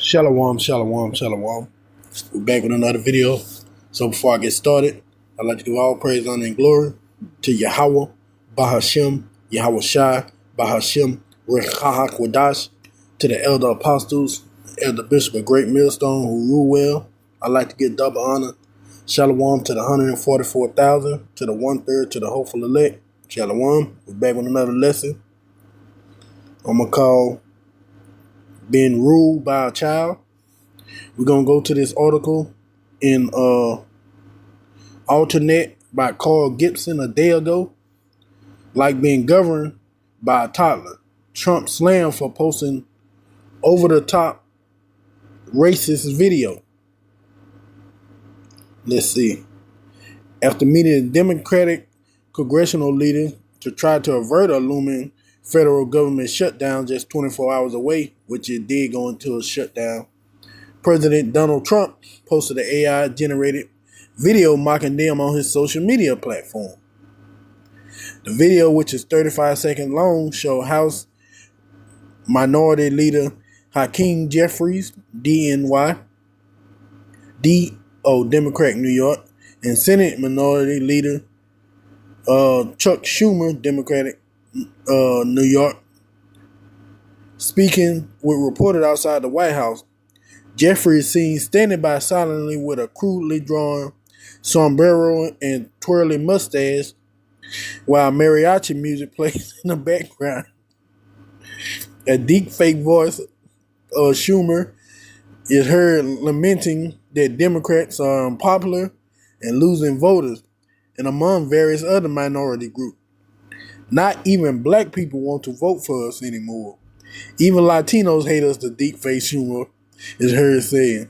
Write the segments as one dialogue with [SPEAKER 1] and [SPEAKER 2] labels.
[SPEAKER 1] Shalom, shalom, shalom. We're back with another video. So before I get started, I'd like to give all praise, honor, and glory to Yahweh, Bahashem, Yahweh Shai, Bahashem, Rechahak Wadash, to the elder apostles, elder bishop of Great Millstone who rule well. I'd like to give double honor. Shalom to the 144,000, to the 1/3, to the hopeful elect. Shalom. We're back with another lesson. I'm going to call being ruled by a child. We're going to go to this article in Alternate by Carl Gibson a day ago. Like being governed by a toddler. Trump slammed for posting over-the-top racist video. Let's see. After meeting a Democratic congressional leader to try to avert a looming federal government shutdown just 24 hours away, which it did go into a shutdown, President Donald Trump posted an AI-generated video mocking them on his social media platform. The video, which is 35 seconds long, showed House Minority Leader Hakeem Jeffries, DNY, Democrat, New York, and Senate Minority Leader Chuck Schumer, Democratic, New York, speaking with reporters outside the White House. Jeffrey is seen standing by silently with a crudely drawn sombrero and twirling mustache while mariachi music plays in the background. A deep fake voice of Schumer is heard lamenting that Democrats are unpopular and losing voters, and among various other minority groups. Not even black people want to vote for us anymore. Even Latinos hate us, the deep fake Schumer is heard saying.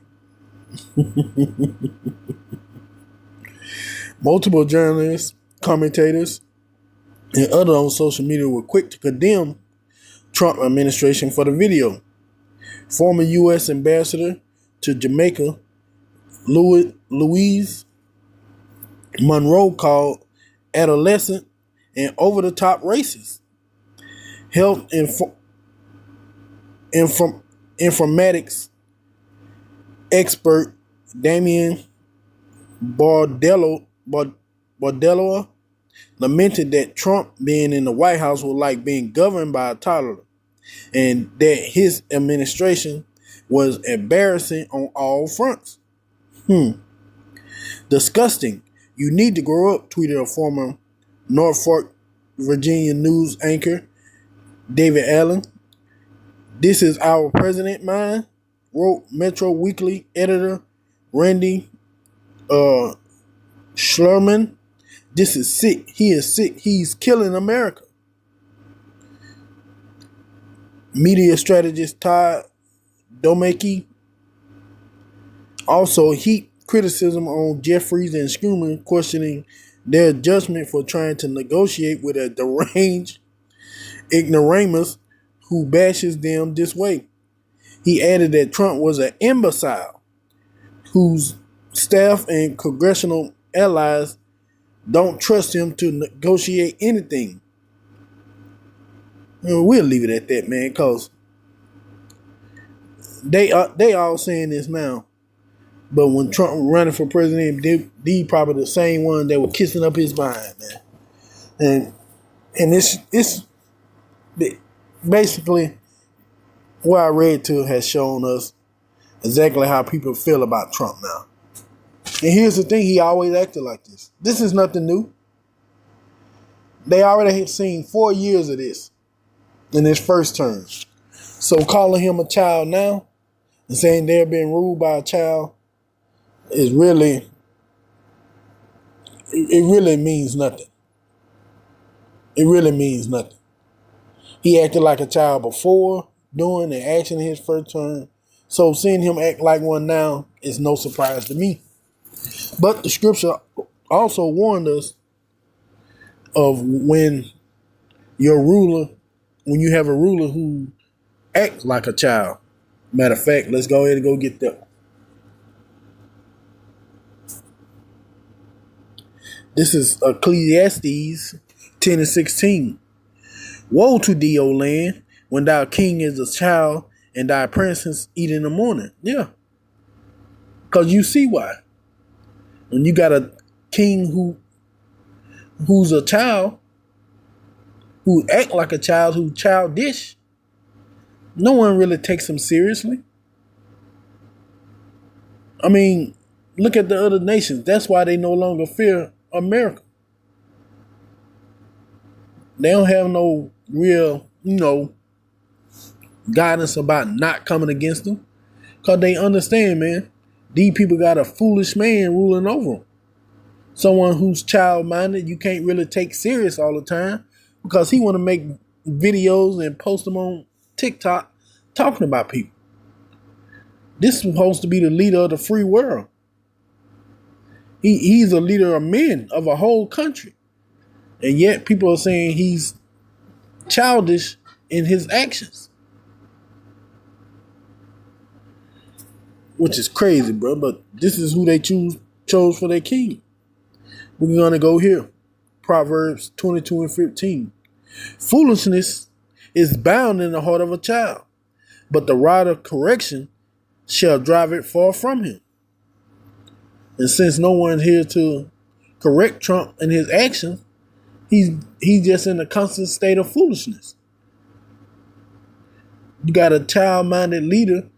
[SPEAKER 1] Multiple journalists, commentators, and others on social media were quick to condemn Trump administration for the video. Former U.S. Ambassador to Jamaica, Louise Monroe, called adolescent and over-the-top racist. Health informatics expert Damien Bordello lamented that Trump being in the White House was like being governed by a toddler, and that his administration was embarrassing on all fronts. Disgusting. You need to grow up, tweeted a former Norfolk, Virginia news anchor, David Allen. This is our president, man, wrote Metro Weekly editor Randy Schlerman. This is sick. He is sick. He's killing America. Media strategist Todd Domeke also heaped criticism on Jeffries and Schumer, questioning their judgment for trying to negotiate with a deranged ignoramus who bashes them this way. He added that Trump was an imbecile whose staff and congressional allies don't trust him to negotiate anything. We'll leave it at that, man, because they all saying this now. But when Trump was running for president, they probably the same one that were kissing up his behind, man. And it's basically what I read to has shown us exactly how people feel about Trump now. And here's the thing, he always acted like this. This is nothing new. They already have seen 4 years of this in his first term. So calling him a child now and saying they're being ruled by a child is really, it really means nothing. It really means nothing. He acted like a child before, doing and acting in his first term. So seeing him act like one now is no surprise to me. But the scripture also warned us of when you have a ruler who acts like a child. Matter of fact, let's go ahead and go get that. This is Ecclesiastes 10:16. Woe to thee, O land, when thou king is a child, and thy princes eat in the morning. Yeah. Because you see why. When you got a king who's a child, who act like a child, who's childish, no one really takes him seriously. I mean, look at the other nations. That's why they no longer fear America. They don't have no real, guidance about not coming against them. Because they understand, man, these people got a foolish man ruling over them. Someone who's child-minded, you can't really take serious all the time because he want to make videos and post them on TikTok talking about people. This is supposed to be the leader of the free world. He's a leader of men, of a whole country. And yet people are saying he's childish in his actions. Which is crazy, bro. But this is who they chose for their king. We're going to go here. Proverbs 22:15. Foolishness is bound in the heart of a child, but the rod of correction shall drive it far from him. And since no one's here to correct Trump in his actions, he's just in a constant state of foolishness. You got a child-minded leader,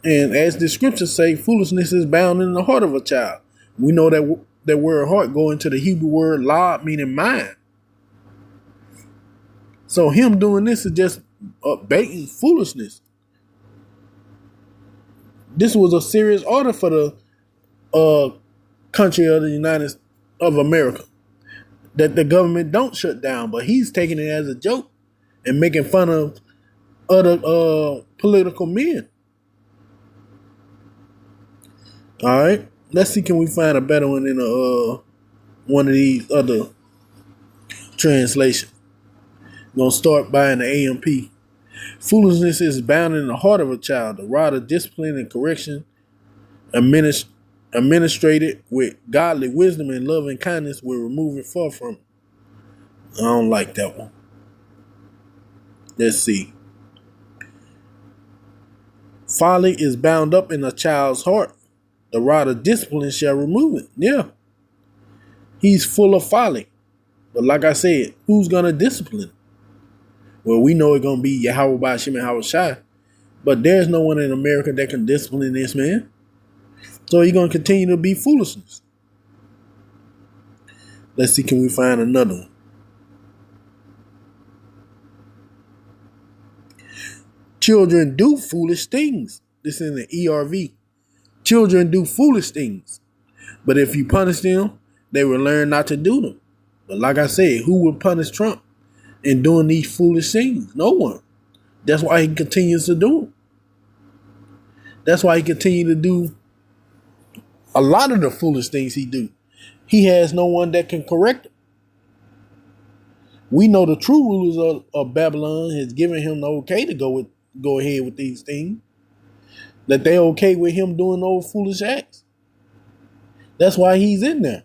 [SPEAKER 1] and as the scriptures say, foolishness is bound in the heart of a child. We know that word heart go into the Hebrew word lab, meaning mind. So him doing this is just baiting foolishness. This was a serious order for the country of the United States of America, that the government don't shut down, but he's taking it as a joke and making fun of other political men. All right, let's see, can we find a better one in one of these other translations? Gonna start by in the AMP. Foolishness is bound in the heart of a child. The rod of discipline and correction, administrated with godly wisdom and love and kindness, will remove it far from it. I don't like that one. Let's see. Folly is bound up in a child's heart. The rod of discipline shall remove it. Yeah. He's full of folly. But like I said, who's going to discipline? Well, we know it's going to be Yahweh Ba'Shem and Hawashai. But there's no one in America that can discipline this man. So he's going to continue to be foolishness. Let's see, can we find another one? Children do foolish things. This is in the ERV. Children do foolish things. But if you punish them, they will learn not to do them. But like I said, who would punish Trump in doing these foolish things? No one. That's why he continues to do them. That's why he continues to do a lot of the foolish things he do. He has no one that can correct him. We know the true rulers of Babylon has given him the okay to go ahead with these things. That they okay with him doing those foolish acts. That's why he's in there.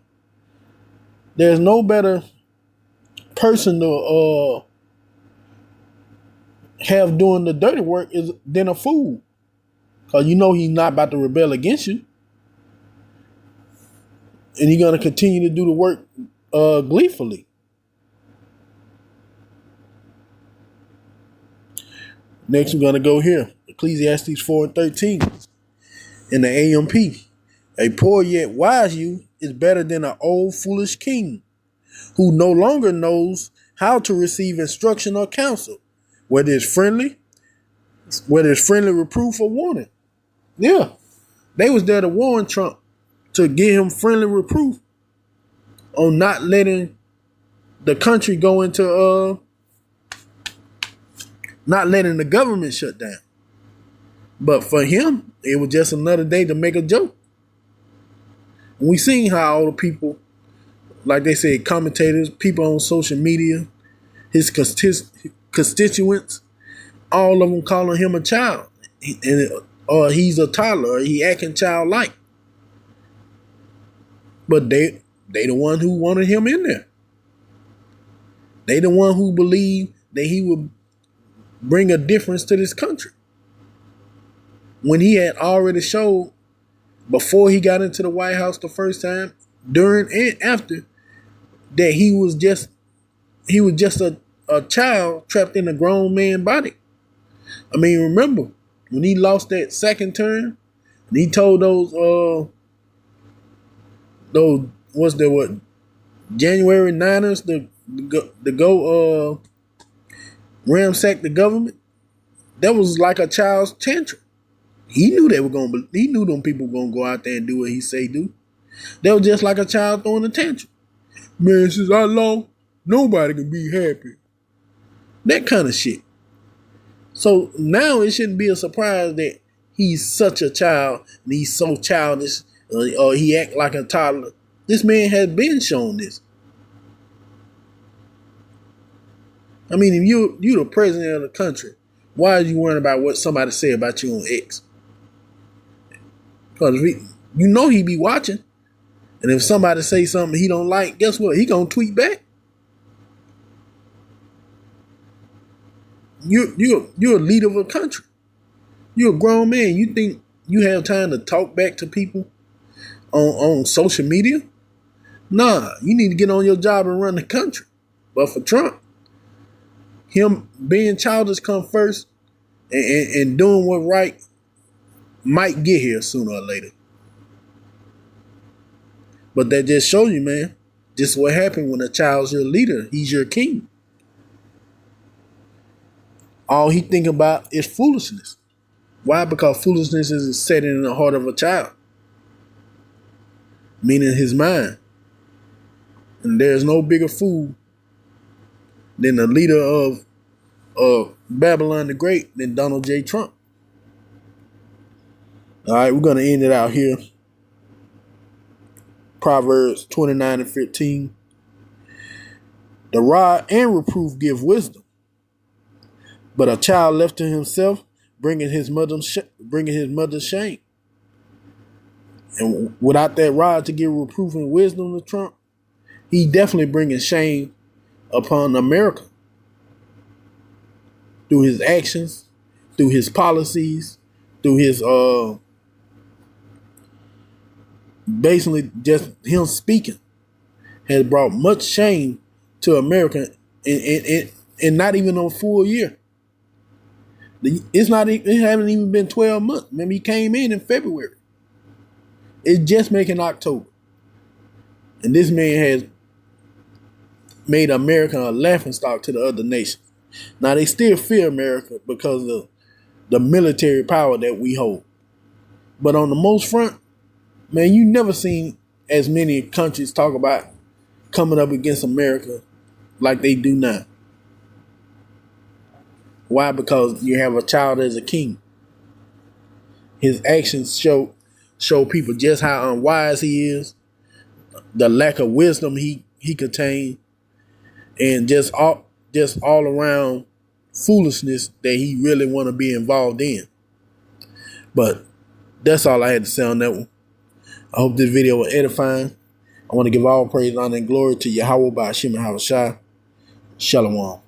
[SPEAKER 1] There's no better person to have doing the dirty work than a fool. Because you know he's not about to rebel against you. And he's going to continue to do the work gleefully. Next, we're going to go here. Ecclesiastes 4:13. In the AMP. A poor yet wise youth is better than an old foolish king who no longer knows how to receive instruction or counsel, whether it's friendly reproof or warning. Yeah. They was there to warn Trump, to give him friendly reproof on not letting the country go into not letting the government shut down. But for him, it was just another day to make a joke. And we seen how all the people, like they said, commentators, people on social media, his constituents, all of them calling him a child. Or he's a toddler, or he acting childlike. But they the one who wanted him in there. They the one who believed that he would bring a difference to this country. when he had already showed before he got into the White House the first time, during and after, that he was just a child trapped in a grown man body. I mean, remember when he lost that second term, and he told those what's there what January Niners to go ransack the government. That was like a child's tantrum. He knew they were gonna. He knew them people were gonna go out there and do what he say do. They were just like a child throwing a tantrum. Man, since I lost, nobody can be happy. That kind of shit. So now it shouldn't be a surprise that he's such a child and he's so childish, or he act like a toddler. This man has been shown this. I mean, if you the president of the country, why are you worrying about what somebody say about you on X? Because you know he be watching. And if somebody say something he don't like, guess what? He gonna tweet back. You're a leader of a country. You're a grown man. You think you have time to talk back to people on social media? Nah, you need to get on your job and run the country. But for Trump, him being childish come first, and doing what right might get here sooner or later. But that just shows you, man, this is what happened when a child's your leader. He's your king. All he think about is foolishness. Why? Because foolishness is set in the heart of a child, meaning his mind. And there's no bigger fool than the leader of Babylon the Great than Donald J. Trump. All right, we're going to end it out here. Proverbs 29:15. The rod and reproof give wisdom, but a child left to himself bringing his mother's shame. And without that rod to give reproof and wisdom to Trump, he definitely bringing shame upon America through his actions, through his policies, through his basically just him speaking has brought much shame to America in not even a full year. It haven't even been 12 months. Remember, he came in February. It's just making October. And this man has made America a laughingstock to the other nations. Now, they still fear America because of the military power that we hold. But on the most front, man, you never seen as many countries talk about coming up against America like they do now. Why? Because you have a child as a king. His actions show people just how unwise he is, the lack of wisdom he contains, and just all around foolishness that he really want to be involved in. But that's all I had to say on that one. I hope this video was edifying. I want to give all praise, honor, and glory to Yahweh by Hashem and Havashai. Shalom.